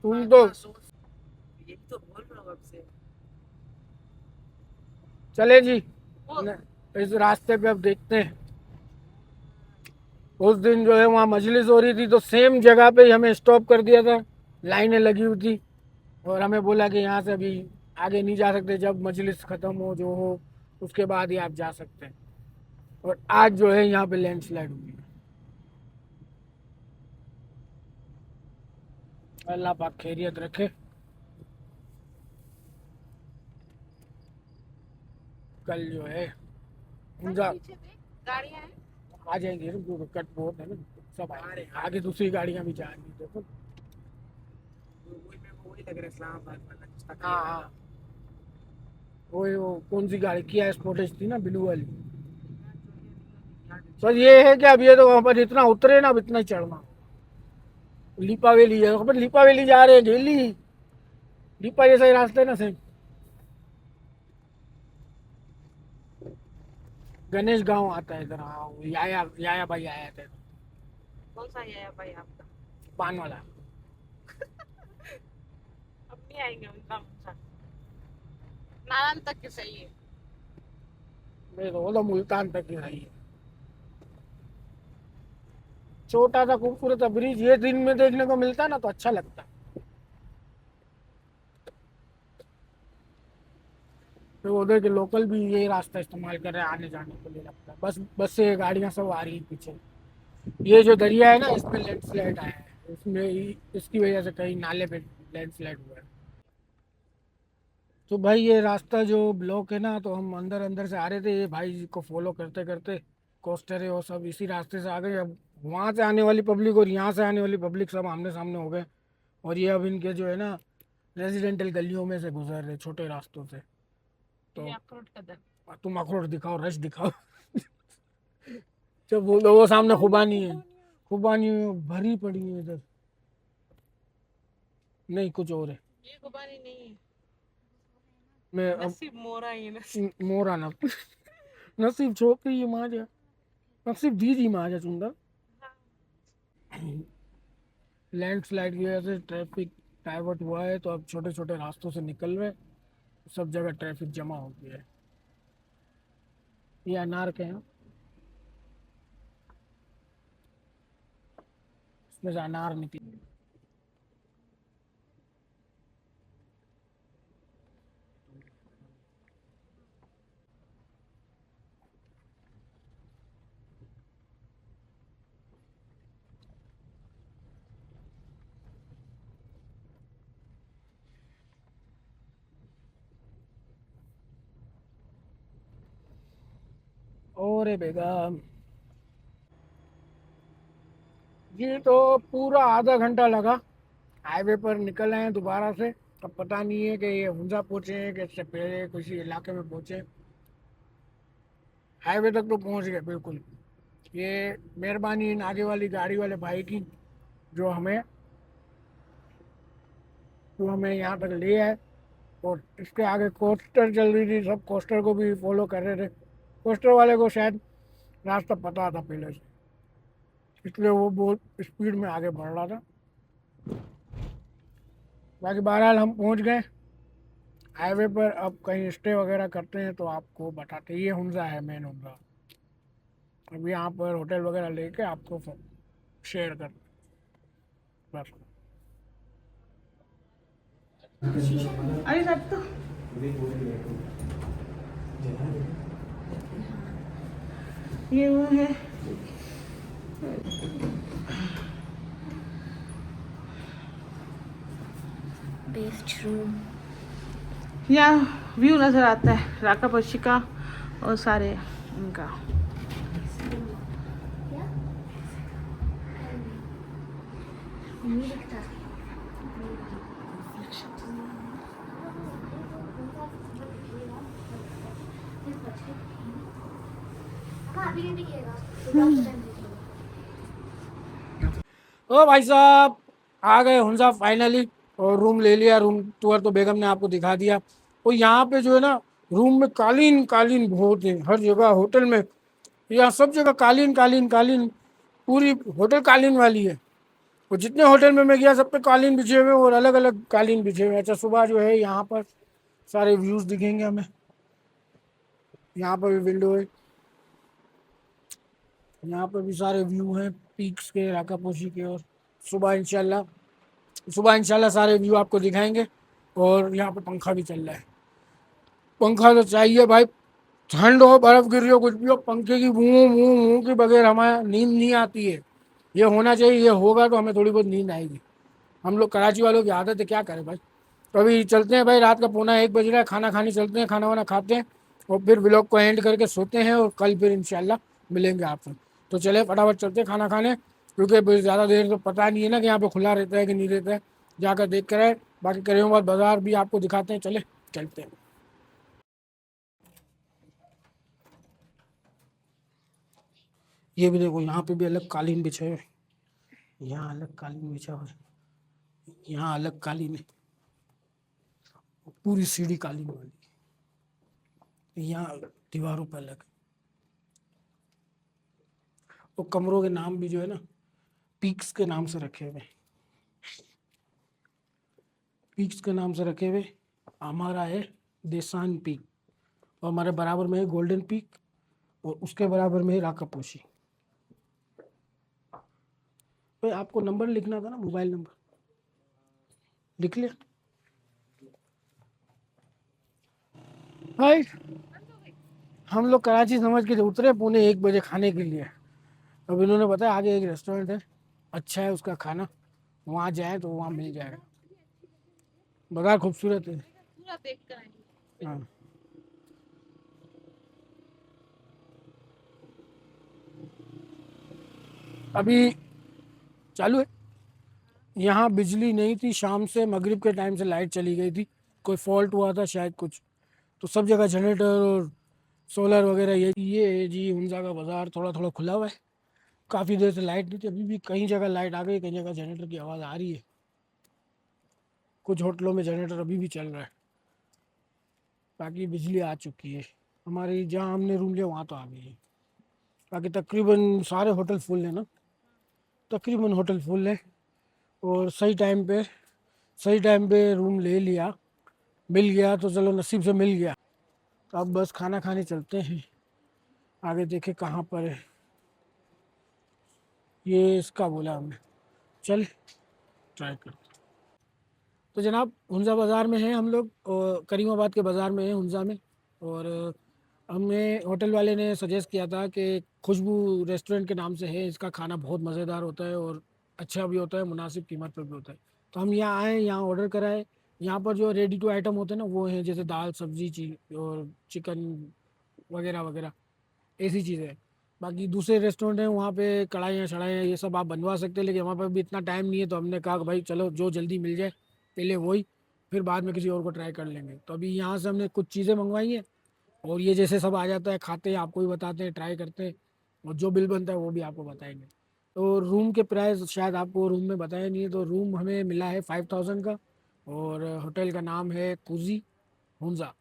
तुम तो यही तो बोल रहा हूँ आपसे। चले जी इस रास्ते पे अब देखते हैं। उस दिन जो है वहाँ मजलिस हो रही थी तो सेम जगह पे ही हमें स्टॉप कर दिया था, लाइनें लगी हुई थी और हमें बोला कि यहाँ से अभी आगे नहीं जा सकते, जब मजलिस ख़त्म हो जो हो उसके बाद ही आप जा सकते हैं। और आज जो है यहाँ पे लैंडस्लाइड हुई है। अल्लाह पाक खैरियत रखे। कल जो है हुंजा पीछे देख गाड़ियां हैं। आ जाएंगे, कट बहुत है ना, सब आ रहे हैं आगे, दूसरी गाड़ियां भी जा रही हैं। देखो वही लग रहा है इस्लामाबाद वाला जिसका हाँ हाँ, वो कौन सी गाड़ी किया स्पोर्टेज थी ना, ब्लू वाली। बस ये है कि अब ये तो वहाँ पर इतना उतरे ना, अब इतना ही चढ़ना। लीपा वैली है, अपन लीपा वैली जा रहे हैं, डेली लीपा जैसा ही रास्ता है ना सेम। गणेश गांव आता है इधर। हाँ, वो याया भाई आया था, कौन सा है भाई आपका? पान वाला। अब नहीं आएंगे उनका उनसा। नारायण तक के सही है। नहीं तो वो तो मुल्तान तक ही रही है। छोटा सा खूबसूरत सा ब्रिज, ये दिन में देखने को मिलता ना तो अच्छा लगता। तो उधर के लोकल भी ये रास्ता इस्तेमाल कर रहे हैं आने जाने के लिए, लगता है। बस से गाड़ियां सब आ रही हैं पीछे। ये जो दरिया है ना, इसमें लैंडस्लाइड आया है, इसकी वजह से कई नाले पे लैंडस्लाइड हुआ है। तो भाई ये रास्ता जो ब्लॉक है ना, तो हम अंदर अंदर से आ रहे थे, ये भाई जी को फॉलो करते करते कोस्टर है वो सब इसी रास्ते से आ गए। अब वहाँ से आने वाली पब्लिक और यहाँ से आने वाली पब्लिक सब आमने सामने हो गए। और ये अब इनके जो है ना रेजिडेंटल गलियों में से गुजर रहे, छोटे रास्तों से। तो ये अखरोट कदम। तुम अखरोट दिखाओ, रश दिखाओ। जब वो सामने खुबानी है, खुबानी भरी पड़ी है इधर। नहीं, कुछ और है। ये गुबारी नहीं है। मैं अब नसीब मोरा ही है नसीब। मोरा ना। नसीब छोकरी ये माजा, नसीब दीदी माजा चुंदा। लैंडस्लाइड की वजह से ट्रैफिक डाइवर्ट हुआ है, तो अब छोटे छोटे रास्तों से निकल रहे, सब जगह ट्रैफिक जमा हो गया है। ये अनार के हैं, इसमें से अनार निकले। और बेगम ये तो पूरा आधा घंटा लगा, हाईवे पर निकल आए हैं दोबारा से। अब पता नहीं है कि ये हुंजा पहुंचे हैं कि इससे पहले किसी इलाके में पहुंचे। हाईवे तक तो पहुंच गए बिल्कुल। ये मेहरबानी इन आगे वाली गाड़ी वाले भाई की, जो हमें यहाँ तक ले आए। और इसके आगे कोस्टर चल रही थी, सब कोस्टर को भी फॉलो कर रहे थे। कोस्टर वाले को शायद रास्ता पता था पहले से, इसलिए वो बहुत स्पीड में आगे बढ़ रहा था। बाकी बहरहाल हम पहुंच गए हाईवे पर। अब कहीं स्टे वगैरह करते हैं तो आपको बताते। ये हुंजा है, मेन हुंजा। अब यहाँ पर होटल वगैरह लेके आपको शेयर कर बस। अरे सब तो ये वो है। Best room. यहाँ व्यू नज़र आता है राका पक्षी का और सारे इनका। अभी नहीं दिखेगा। ओ भाई साहब, आ गए हुंजा फाइनली। और रूम ले लिया। रूम टूर तो बेगम ने आपको दिखा दिया। और यहाँ पे जो है ना, रूम में कालीन कालीन बहुत है हर जगह होटल में। यहाँ सब जगह कालीन कालीन कालीन, पूरी होटल कालीन वाली है। और जितने होटल में मैं गया सब पे कालीन बिछे हुए और अलग अलग कालीन बिछे हुए। अच्छा, सुबह जो है यहाँ पर सारे व्यूज़ दिखेंगे हमें। यहाँ पर भी विंडो है, यहाँ पर भी सारे व्यू हैं पीक्स के, राकापोशी के। और सुबह इंशाल्लाह सारे व्यू आपको दिखाएंगे। और यहाँ पे पंखा भी चल रहा है। पंखा तो चाहिए भाई, ठंड हो बर्फ गिर रही हो कुछ भी हो, पंखे की मुँह मुँह मुँह के बगैर हमारे नींद नहीं आती है। ये होना चाहिए, ये होगा तो हमें थोड़ी बहुत नींद आएगी। हम लोग कराची वालों की आदत है, क्या करें भाई। तो अभी चलते हैं भाई, रात का 12:45 बज रहा है, खाना खाने चलते हैं, खाना वाना खाते हैं और फिर व्लॉग को एंड करके सोते हैं। और कल फिर इंशाल्लाह मिलेंगे आपसे। तो चले फटाफट चलते हैं खाना खाने, क्योंकि ज़्यादा देर तो पता नहीं है ना कि यहाँ पे खुला रहता है कि नहीं रहता है। जाकर देख कर आए। बाकी करीमाबाद बाज़ार भी आपको दिखाते हैं, चले चलते हैं। ये भी देखो, यहाँ पे भी अलग कालीन बिछे हुए, यहाँ अलग कालीन बिछा हुआ है, यहाँ अलग कालीन है, पूरी सीढ़ी कालीन वाली, यहाँ दीवारों पर अलग। तो कमरों के नाम भी जो है ना पीक्स के नाम से रखे हुए, पीक्स के नाम से रखे हुए। हमारा है देसान पीक, और हमारे बराबर में है गोल्डन पीक, और उसके बराबर में है राकापोशी। तो आपको नंबर लिखना था ना, मोबाइल नंबर लिख लिया भाई। हम लोग कराची समझ के उतरे 1:45 खाने के लिए। अब इन्होंने बताया आगे एक रेस्टोरेंट है, अच्छा है उसका खाना, वहाँ जाए तो वहाँ मिल जाएगा। बाजार खूबसूरत है। पूरा देख कर आएंगे। हाँ, अभी चालू है। यहाँ बिजली नहीं थी, शाम से मगरिब के टाइम से लाइट चली गई थी, कोई फॉल्ट हुआ था शायद कुछ, तो सब जगह जनरेटर और सोलर वगैरह। ये है जी हुंजा का बाज़ार, थोड़ा थोड़ा खुला हुआ है। काफ़ी देर से लाइट नहीं थी, अभी भी कई जगह लाइट आ गई, कई जगह जनरेटर की आवाज़ आ रही है। कुछ होटलों में जनरेटर अभी भी चल रहा है, बाकी बिजली आ चुकी है। हमारी जहाँ हमने रूम लिया वहाँ तो आ गई है। बाकी तकरीबन सारे होटल फुल है ना, तकरीबन होटल फुल है। और सही टाइम पे रूम ले लिया, मिल गया तो चलो नसीब से मिल गया। तो अब बस खाना खाने चलते हैं, आगे देखे कहाँ पर है। ये इसका बोला हमने, चल ट्राई करते। तो जनाब हुंजा बाज़ार में है हम लोग, और करीमाबाद के बाज़ार में है हुंजा में। और हमें होटल वाले ने सजेस्ट किया था कि खुशबू रेस्टोरेंट के नाम से है, इसका खाना बहुत मज़ेदार होता है और अच्छा भी होता है, मुनासिब कीमत पर भी होता है। तो हम यहाँ आए, यहाँ ऑर्डर कराए। यहाँ पर जो रेडी टू आइटम होते हैं ना वो हैं, जैसे दाल सब्जी और चिकन वगैरह वगैरह, ऐसी चीज़ें हैं। बाकी दूसरे रेस्टोरेंट हैं वहाँ पे कढ़ाइयाँ शढ़ाइयाँ ये सब आप बनवा सकते हैं, लेकिन हमारे पास भी इतना टाइम नहीं है, तो हमने कहा कि भाई चलो जो जल्दी मिल जाए पहले वही, फिर बाद में किसी और को ट्राई कर लेंगे। तो अभी यहाँ से हमने कुछ चीज़ें मंगवाई हैं, और ये जैसे सब आ जाता है खाते हैं, आपको भी बताते हैं, ट्राई करते हैं, और जो बिल बनता है वो भी आपको बताएंगे। तो रूम के प्राइस शायद आपको रूम में बताया नहीं है, तो रूम हमें मिला है 5000 का, और होटल का नाम है कुजी हुंजा,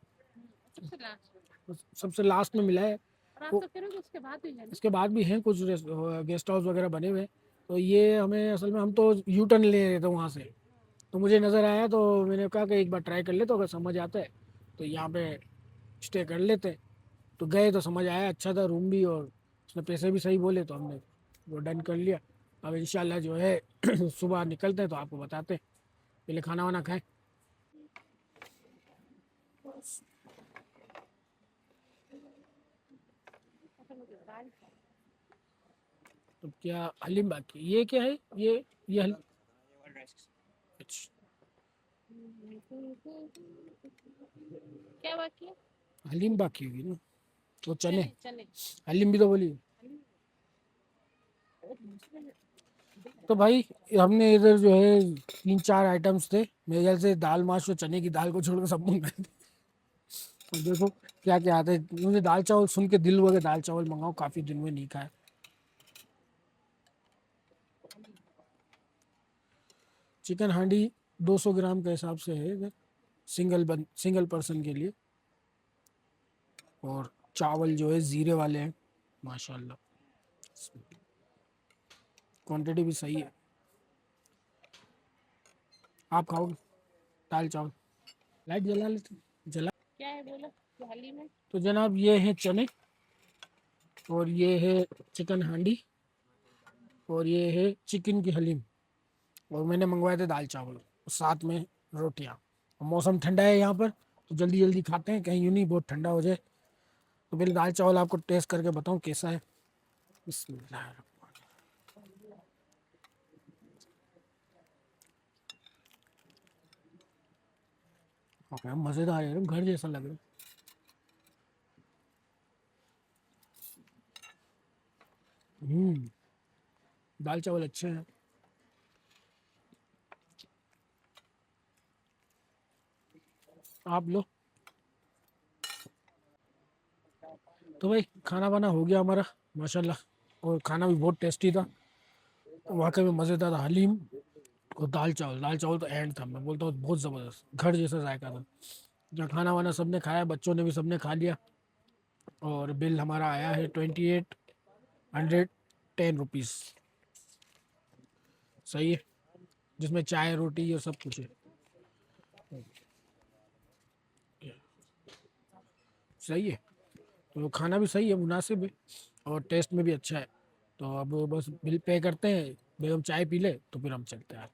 सबसे लास्ट। सबसे लास्ट में मिला है। और आप वो तो कह रहे हो कि उसके बाद भी है ना? इसके बाद भी हैं कुछ गेस्ट हाउस वगैरह बने हुए हैं। तो ये हमें असल में, हम तो यू टर्न ले रहे थे वहाँ से, तो मुझे नज़र आया, तो मैंने कहा कि एक बार ट्राई कर ले, तो अगर समझ आता है तो यहाँ पे स्टे कर लेते। तो गए तो समझ आया, अच्छा था रूम भी, और उसने पैसे भी सही बोले, तो हमने वो डन कर लिया। अब इंशाल्लाह जो है सुबह निकलते हैं तो आपको बताते हैं, पहले खाना वाना खाएं। तो क्या हलीम बाकी, ये क्या है, ये अच्छा, क्या बाकी है? हलीम बाकी होगी ना, वो चने, चने चने। हलीम भी तो बोली। तो भाई हमने इधर जो है 3-4 आइटम्स थे, मेरे ख्याल से दाल माश और चने की दाल को छोड़कर सब मंगाए थे। तो देखो क्या क्या आता है। मुझे दाल चावल सुन के दिल हुआ कि दाल चावल मंगाओ, काफ़ी दिन में नहीं खाया। चिकन हांडी 200 ग्राम के हिसाब से है इधर, सिंगल पर्सन के लिए। और चावल जो है ज़ीरे वाले हैं माशाल्लाह, क्वांटिटी भी सही है। आप खाओगे दाल चावल? लाइट जला लेते, जला। क्या है बोलो थाली में? तो जनाब ये है चने, और ये है चिकन हांडी, और ये है चिकन की हलीम, और मैंने मंगवाए थे दाल चावल, और साथ में रोटियां। मौसम ठंडा है यहाँ पर, तो जल्दी जल्दी खाते हैं, कहीं यूँ नहीं बहुत ठंडा हो जाए। तो पहले दाल चावल आपको टेस्ट करके बताऊँ कैसा है। बिस्मिल्लाह। ओके, मज़ेदार है, घर जैसा लग रहा है। दाल चावल अच्छे हैं। आप लो। तो भाई खाना वाना हो गया हमारा माशाल्लाह, और खाना भी बहुत टेस्टी था, वाकई में मज़ेदार था। हलीम और दाल चावल तो एंड था, मैं बोलता हूँ बहुत ज़बरदस्त, घर जैसा जायका था। जहाँ खाना वाना सबने खाया, बच्चों ने भी सबने खा लिया, और बिल हमारा आया है 2810 10 रुपीज़। सही है, जिसमें चाय रोटी ये सब कुछ है। सही है, तो खाना भी सही है, मुनासिब है और टेस्ट में भी अच्छा है। तो अब बस बिल पे करते हैं, बेगम चाय पी ले तो फिर हम चलते हैं।